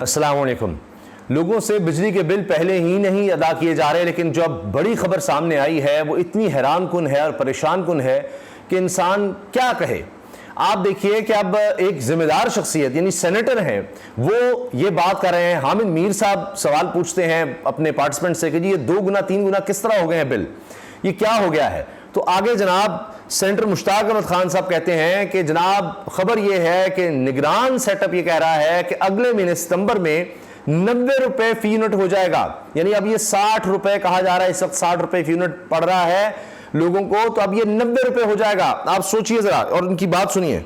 अस्सलाम वालेकुम। लोगों से बिजली के बिल पहले ही नहीं अदा किए जा रहे, लेकिन जो अब बड़ी खबर सामने आई है वो इतनी हैरान कुन है और परेशान कुन है कि इंसान क्या कहे। आप देखिए कि अब एक जिम्मेदार शख्सियत यानी सेनेटर हैं, वो ये बात कर रहे हैं। हामिद मीर साहब सवाल पूछते हैं अपने पार्टिसिपेंट से कि जी ये 2 गुना 3 गुना किस तरह हो गए हैं बिल, ये क्या हो गया है। तो आगे जनाब सेनेटर मुश्ताक अहमद खान साहब कहते हैं कि जनाब खबर यह है कि निगरान सेटअप ये कह रहा है कि अगले महीने सितंबर में 90 रुपए फी यूनिट हो जाएगा। यानी अब ये 60 रुपए कहा जा रहा है, इस वक्त 60 रुपए फी यूनिट पड़ रहा है लोगों को, तो अब ये 90 रुपए हो जाएगा। आप सोचिए जरा और उनकी बात सुनिए।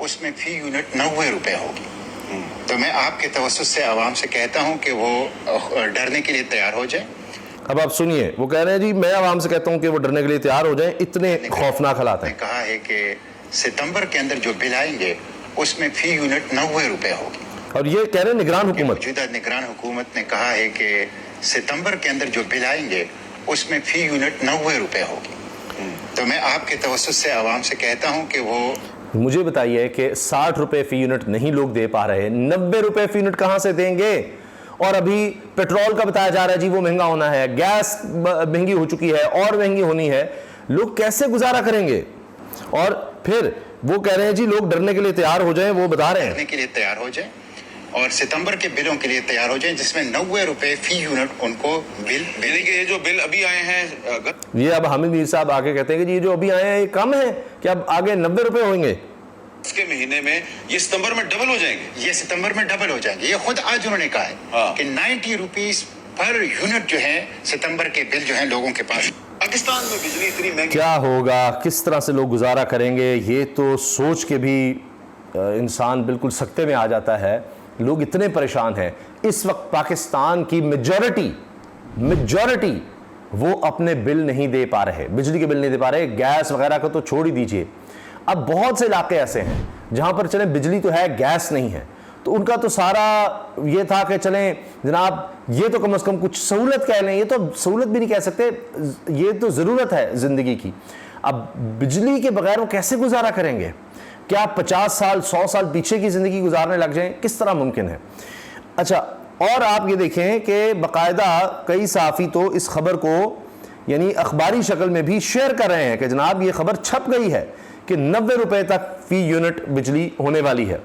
उसमें फी यूनिट 90 रुपए होगी। तो मैं आपके तवज्जुह से आवाम से कहता हूं कि वो डरने के लिए तैयार हो जाए। अब आप सुनिए, वो कह रहे हैं जी मैं आवाम से कहता हूं कि वो डरने के लिए तैयार हो जाए, इतने खौफनाक हालात हैं। कहा है कि सितंबर के अंदर जो बिल आएंगे उसमें फी यूनिट 90 रुपए होगी। और ये कह रहे हैं निगरान हुकूमत, मौजूदा निगरान हुकूमत ने कहा है कि सितंबर के अंदर जो बिल आएंगे उसमें फी यूनिट 90 रुपए होगी। तो मैं आपके तवज्जुह से आवाम से कहता हूं कि वो मुझे बताइए कि 60 रुपए फी यूनिट नहीं लोग दे पा रहे, 90 रुपए फी यूनिट कहां से देंगे। और अभी पेट्रोल का बताया जा रहा है जी वो महंगा होना है, गैस महंगी हो चुकी है और महंगी होनी है, लोग कैसे गुजारा करेंगे। और फिर वो कह रहे हैं जी लोग डरने के लिए तैयार हो जाएं, वो बता रहे हैं डरने के लिए तैयार हो जाएं और सितंबर के बिलों के लिए तैयार हो जाएं जिसमें 90 रुपए फी यूनिट उनको बिल ये जो बिल अभी आए हैं ये अब हामिद मीर साहब आके कहते हैं कि ये जो अभी आए हैं ये कम है कि अब आगे 90 रुपए होंगे। इसके महीने में ये सितंबर में डबल हो जाएंगे। ये सितंबर में डबल हो जाएंगे। ये खुद आज उन्होंने कहा है कि 90 रुपीज पर यूनिट जो है सितंबर के बिल जो है लोगों के पास। पाकिस्तान में बिजली इतनी महंगी, क्या होगा, किस तरह से लोग गुजारा करेंगे, ये तो सोच के भी इंसान बिल्कुल सकते में आ जाता है। लोग इतने परेशान हैं इस वक्त। पाकिस्तान की मेजॉरिटी वो अपने बिल नहीं दे पा रहे, बिजली के बिल नहीं दे पा रहे, गैस वगैरह को तो छोड़ ही दीजिए। अब बहुत से इलाके ऐसे हैं जहां पर चले बिजली तो है गैस नहीं है, तो उनका तो सारा ये था कि चलें जनाब ये तो कम से कम कुछ सहूलत कह लें, ये तो सहूलत भी नहीं कह सकते, ये तो ज़रूरत है ज़िंदगी की। अब बिजली के बगैर वो कैसे गुजारा करेंगे। क्या 50 साल 100 साल पीछे की ज़िंदगी गुजारने लग जाएं, किस तरह मुमकिन है। अच्छा, और आप ये देखें कि बाकायदा कई सहाफ़ी तो इस खबर को यानी अखबारी शक्ल में भी शेयर कर रहे हैं कि जनाब ये खबर छप गई है कि 90 रुपए तक फी यूनिट बिजली होने वाली है।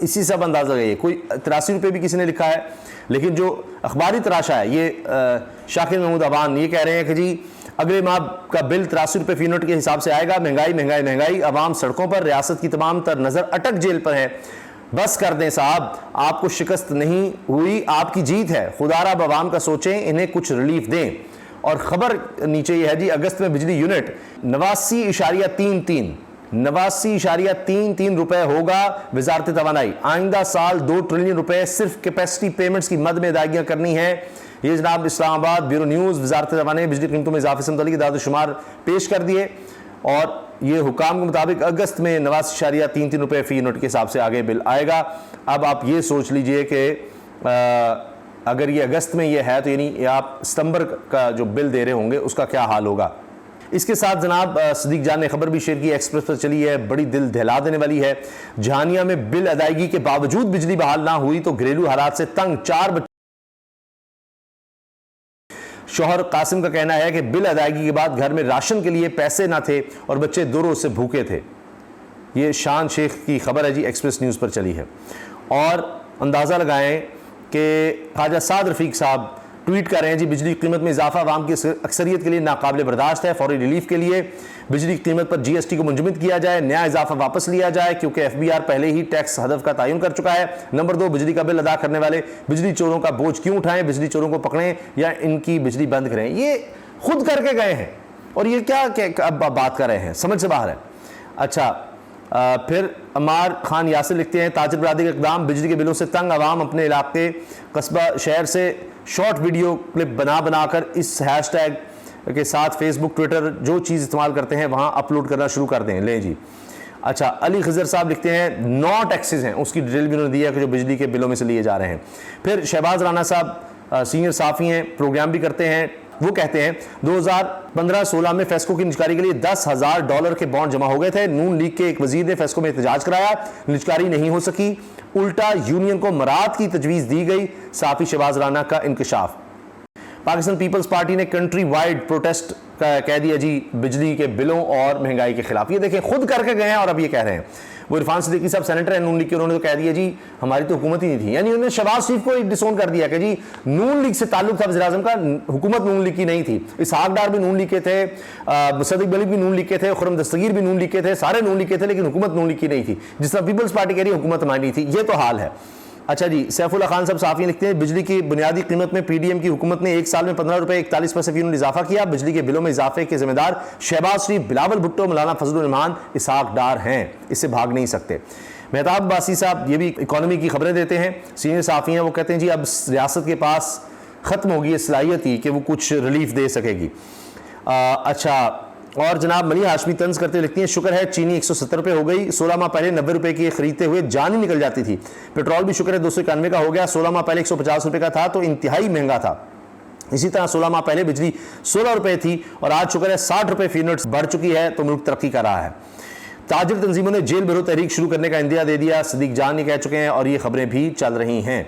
इसी से अब अंदाज़ा लगाइए, कोई 83 रुपये भी किसी ने लिखा है, लेकिन जो अखबारी तराशा है ये शाकिर महमूद अवान ये कह रहे हैं कि जी अगले माह का बिल 83 रुपये फी यूनिट के हिसाब से आएगा। महंगाई महंगाई महंगाई, अवाम सड़कों पर, रियासत की तमाम तर नज़र अटक जेल पर है। बस कर दें साहब, आपको शिकस्त नहीं हुई, आपकी जीत है। खुदारा अब अवाम का सोचें, इन्हें कुछ रिलीफ दें। और ख़बर नीचे ये है जी अगस्त में बिजली यूनिट 89.33 रुपए होगा। वजारत तवानाई आइंदा साल 2 ट्रिलियन रुपए सिर्फ कैपेसिटी पेमेंट्स की मद में अदायगियाँ करनी है। ये जनाब इस्लामाबाद ब्यूरो न्यूज़ वजारत तवानाई बिजली कीमतों में इजाफे से मुतालिक दाद-ओ-शुमार पेश कर दिए और ये हुकाम के मुताबिक अगस्त में 89.33 रुपए फी यूनिट के हिसाब से आगे बिल आएगा। अब आप ये सोच लीजिए कि अगर ये अगस्त में ये है तो यानी आप सितंबर का जो बिल दे रहे होंगे उसका क्या हाल होगा। इसके साथ जनाब सदीक जान ने खबर भी शेयर की, एक्सप्रेस पर चली है, बड़ी दिल दहला देने वाली है। जहानिया में बिल अदायगी के बावजूद बिजली बहाल ना हुई तो घरेलू हालात से तंग 4 बच्चे। शौहर कासिम का कहना है कि बिल अदायगी के बाद घर में राशन के लिए पैसे ना थे और बच्चे 2 रोज से भूखे थे। ये शान शेख की खबर है जी, एक्सप्रेस न्यूज़ पर चली है। और अंदाज़ा लगाएं कि ख्वाजा साद रफ़ीक साहब ट्वीट कर रहे हैं जी बिजली की कीमत में इजाफा आवाम की अक्सरियत के लिए नाकाबिल बर्दाश्त है। फौरी रिलीफ के लिए बिजली की कीमत पर GST को मुंजमद किया जाए, नया इजाफा वापस लिया जाए क्योंकि FBR पहले ही टैक्स हदफ का तयन कर चुका है। नंबर 2, बिजली का बिल अदा करने वाले बिजली चोरों का बोझ क्यों उठाएं, बिजली चोरों को पकड़ें या इनकी बिजली बंद करें। ये खुद करके गए हैं और ये क्या बात कर रहे हैं, समझ से बाहर है। अच्छा, फिर अमार खान यासिर लिखते हैं ताजिर बरादरी का इक़दाम, बिजली के बिलों से तंग आवाम अपने इलाके कस्बा शहर से शॉर्ट वीडियो क्लिप बनाकर इस हैशटैग के साथ फेसबुक ट्विटर जो चीज़ इस्तेमाल करते हैं वहाँ अपलोड करना शुरू कर दें। लें जी। अच्छा, अली खजर साहब लिखते हैं 9 टैक्सेस हैं, उसकी डिटेल भी उन्होंने दिया कि जो बिजली के बिलों में से लिए जा रहे हैं। फिर शहबाज राना साहब सीनियर साफ़ी हैं, प्रोग्राम भी करते हैं, वो कहते हैं 2015-16 में फेस्को की निजकारी के लिए $10,000 के बॉन्ड जमा हो गए थे। नून लीग के एक वजीर ने फेस्को में एहतजाज कराया, निजकारी नहीं हो सकी, उल्टा यूनियन को मराद की तजवीज दी गई। साफी शहबाज राना का इंकशाफ। पाकिस्तान पीपल्स पार्टी ने कंट्री वाइड प्रोटेस्ट कह दिया जी बिजली के बिलों और महंगाई के खिलाफ। ये देखें, खुद करके गए हैं और अब ये कह रहे हैं। वो इरफान सिद्दीकी साहब सेनेटर हैं नून लीग के, उन्होंने तो कह दिया जी हमारी तो हुकूमत ही नहीं थी, यानी उन्होंने शहबाज शरीफ को डिसोन कर दिया कि जी नून लीग से ताल्लुक था वज़ीर-ए-आज़म का, हुकूमत नून लीग की नहीं थी। इसहाक डार भी नून लीग के थे, सदीक मलिक भी नून लीग के थे, खुर्रम दस्तगीर भी नून लीग के थे, सारे नून लीग के थे, लेकिन हुकूमत नून लीग की नहीं थी। जिस तरह पीपल्स पार्टी कह रही है हुकूमत हमारी नहीं थी, ये तो हाल है। अच्छा जी, सैफुल्लाह खान साहब साफी लिखते हैं बिजली की बुनियादी कीमत में पीडीएम की हुकूमत ने एक साल में 15 रुपए 41 पैसे फी यूनिट इजाफा किया। बिजली के बिलों में इजाफे के जिम्मेदार शहबाज शरीफ, बिलावल भुट्टो, मौलाना फजलुर रहमान, इसहाक डार हैं, इससे भाग नहीं सकते। मेहताब अब्बासी साहब ये भी इकोनॉमी की खबरें देते हैं, सीनियर साफी हैं, वो कहते हैं जी अब रियासत के पास खत्म होगी ये सलाहियत ही कि वो कुछ रिलीफ दे सकेगी। अच्छा, और जनाब मनी हाशमी तंज करते लिखती हैं शुक्र है चीनी 170 रुपये हो गई, 16 माह पहले 90 रुपये की खरीदते हुए जान ही निकल जाती थी। पेट्रोल भी शुक्र है 291 का हो गया, 16 माह पहले 150 रुपये का था तो इंतहाई महंगा था। इसी तरह 16 माह पहले बिजली 16 रुपये थी और आज शुक्र है 60 रुपये फी यूनिट बढ़ चुकी है, तो मुल्क तरक्की कर रहा है। ताजिर तंजीमों ने जेल भरो तहरीक शुरू करने का इंदिया दे दिया, सदीक जान कह चुके हैं और ये खबरें भी चल रही हैं।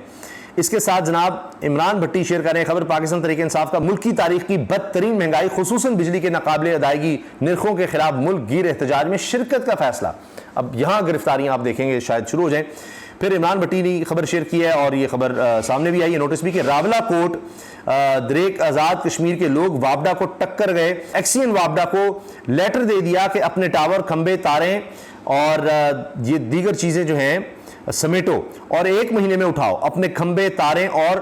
इसके साथ जनाब इमरान भट्टी शेयर कर रहे हैं खबर, पाकिस्तान तहरीक इंसाफ का मुल्क की तारीख की बदतरीन महंगाई खुसूसन बिजली के नाकाबिले अदायगी निर्खों के खिलाफ मुल्क गिर एहतजाज में शिरकत का फैसला। अब यहाँ गिरफ्तारियां आप देखेंगे शायद शुरू हो जाएं। फिर इमरान भट्टी ने खबर शेयर की है और ये खबर सामने भी आई है, नोटिस भी कि रावला कोट दरेक आज़ाद कश्मीर के लोग वापडा को टक्कर गए। एक्सियन वापडा को लेटर दे दिया कि अपने टावर, खंबे, तारें और ये दीगर चीज़ें जो हैं समेटो और 1 महीने में उठाओ अपने खंबे, तारें, और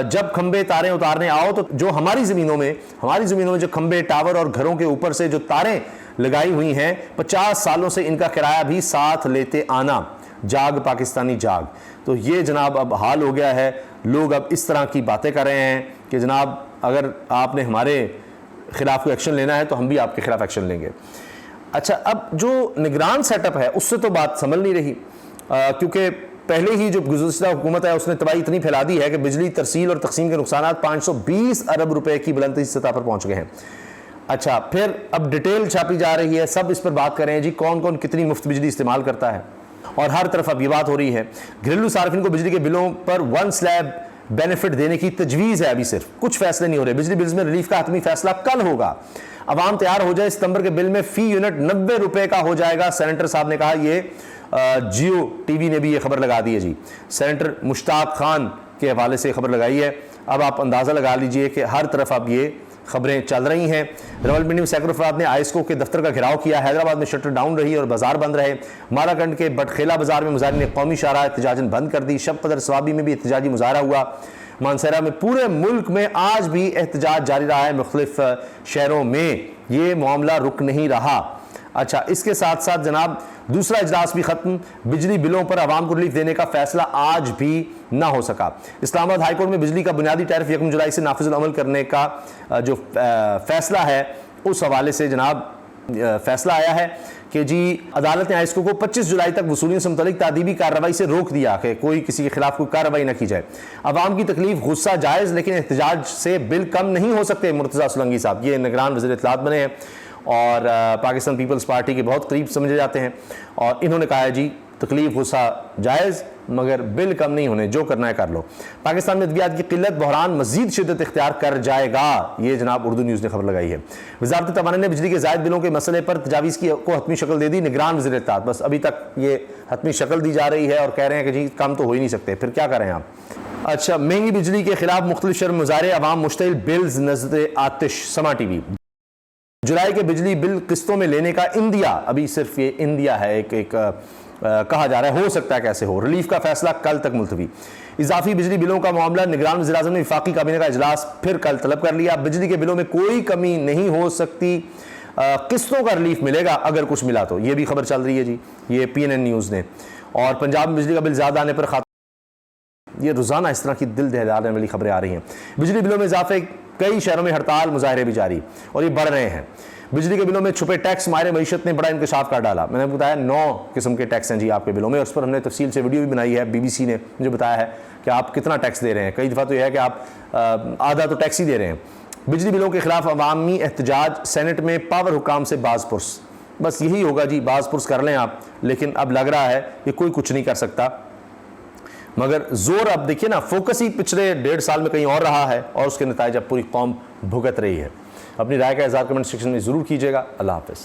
जब खंबे तारें उतारने आओ तो जो हमारी ज़मीनों में जो खंबे, टावर और घरों के ऊपर से जो तारें लगाई हुई हैं 50 सालों से इनका किराया भी साथ लेते आना। जाग पाकिस्तानी जाग। तो ये जनाब अब हाल हो गया है, लोग अब इस तरह की बातें कर रहे हैं कि जनाब अगर आपने हमारे खिलाफ कोई एक्शन लेना है तो हम भी आपके खिलाफ एक्शन लेंगे। अच्छा, अब जो निगरान सेटअप है उससे तो बात समझ नहीं रही, क्योंकि पहले ही जो गुज़श्ता हुकूमत है उसने तबाही इतनी फैला दी है कि बिजली तरसील और तकसीम के नुकसान 520 अरब रुपए की बुलंदी सतह पर पहुंच गए हैं। अच्छा, फिर अब डिटेल छापी जा रही है, सब इस पर बात कर रहे हैं जी कौन कौन कितनी मुफ्त बिजली इस्तेमाल करता है, और हर तरफ अब ये बात हो रही है। घरेलू सार्फिन को बिजली के बिलों पर 1 स्लैब बेनिफिट देने की तजवीज़ है, अभी सिर्फ कुछ फैसले नहीं हो रहे। बिजली बिल्स में रिलीफ का हतमी फैसला कल होगा। अवाम तैयार हो जाए, सितंबर के बिल में फी यूनिट 90 रुपए का हो जाएगा। सेनेटर साहब ने कहा, ये जियो टीवी ने भी ये खबर लगा दी है जी, सेनेटर मुश्ताक खान के हवाले से खबर लगाई है। अब आप अंदाज़ा लगा लीजिए कि हर तरफ अब ये खबरें चल रही हैं। रावलपिंडी में सैकड़ों अफराद ने आईएसको के दफ्तर का घेराव किया। हैदराबाद में शटर डाउन रही और बाजार बंद रहे। माराकंड के बटखेला बाजार में मुजाहिरीन ने कौमी शाहराह एहतजाजन बंद कर दी। शब कदर सवाबी में भी एहतजाजी मुजाहरा हुआ। मानसरा में पूरे मुल्क में आज भी एहतजाज जारी रहा है। मुख्तलिफ शहरों में ये मामला रुक नहीं रहा। अच्छा, इसके साथ साथ जनाब दूसरा इजलास भी खत्म। बिजली बिलों पर आवाम को रिलीफ देने का फैसला आज भी ना हो सका। इस्लामाबाद हाईकोर्ट में बिजली का बुनियादी टैरिफ 1 जुलाई से नाफिजुल अमल करने का जो फैसला है उस हवाले से जनाब फैसला आया है कि जी अदालत ने आईएसको को 25 जुलाई तक वसूलियों से मुतल्लिक तादीबी कार्रवाई से रोक दिया कि कोई किसी के खिलाफ कोई कार्रवाई न की जाए। अवाम की तकलीफ गुस्सा जायज़, लेकिन एहतजाज से बिल कम नहीं हो सकते। मुर्तज़ा सुलंगी साहब ये निगरान वज़ीर इत्तलात बने हैं और पाकिस्तान पीपल्स पार्टी के बहुत करीब समझे जाते हैं, और इन्होंने कहा है जी तकलीफ गुस्सा जायज़ मगर बिल कम नहीं होने, जो करना है कर लो। पाकिस्तान में अद्वियात की किल्लत बहरान मजीद शिद्दत इख्तियार कर जाएगा, ये जनाब उर्दू न्यूज़ ने खबर लगाई है। वज़ारत तवाना ने बिजली के ज़ायद बिलों के मसले पर तजावीज़ को हतमी शक्ल दे दी। निगरान वज़ीर इत्तलात, बस अभी तक ये हतमी शक्ल दी जा रही है और कह रहे हैं कि जी कम तो हो ही नहीं सकते, फिर क्या करें आप। अच्छा, महंगी बिजली के खिलाफ मुख्तलिफ शर्म मुजाहरे, अवाम मुश्तिल, बिल्स नज़र आतिश। समा टीवी। जुलाई के बिजली बिल किस्तों में लेने का इंदिया, अभी सिर्फ ये इंदिया है, एक कहा जा रहा है, हो सकता है कैसे हो। रिलीफ का फैसला कल तक मुलतवी। इजाफी बिजली बिलों का मामला, निगरान वज़ीर-ए-आज़म ने वफाकी काबीना का इजलास फिर कल तलब कर लिया। बिजली के बिलों में कोई कमी नहीं हो सकती, किस्तों का रिलीफ मिलेगा अगर कुछ मिला तो, ये भी खबर चल रही है जी, ये PNN न्यूज़ ने। और पंजाब में बिजली का बिल ज़्यादा आने पर ये रोज़ाना इस तरह की दिल दहलाने वाली खबरें आ रही हैं। बिजली बिलों में इजाफे, कई शहरों में हड़ताल मुजाहरे भी जारी और ये बढ़ रहे हैं। बिजली के बिलों में छुपे टैक्स मारे मईशत ने बड़ा इंकशाफ कर डाला। मैंने बताया 9 किस्म के टैक्स हैं जी आपके बिलों में, और उस पर हमने तफसील से वीडियो भी बनाई है। BBC ने मुझे बताया है कि आप कितना टैक्स दे रहे हैं। कई दफ़ा तो यह है कि आप आधा तो टैक्स ही दे रहे हैं, बिजली बिलों के खिलाफ अवामी एहतजाज, सेनेट में पावर हुकाम से बाजपुरस। बस यही होगा जी, बाजपुरस कर लें आप, लेकिन अब लग रहा है कि कोई कुछ नहीं कर सकता। मगर जोर अब देखिए ना, फोकस ही पिछले 1.5 साल में कहीं और रहा है और उसके नतीजे अब पूरी कौम भुगत रही है। अपनी राय का इज़हार कमेंट सेक्शन में ज़रूर कीजिएगा। अल्लाह हाफ़िज़।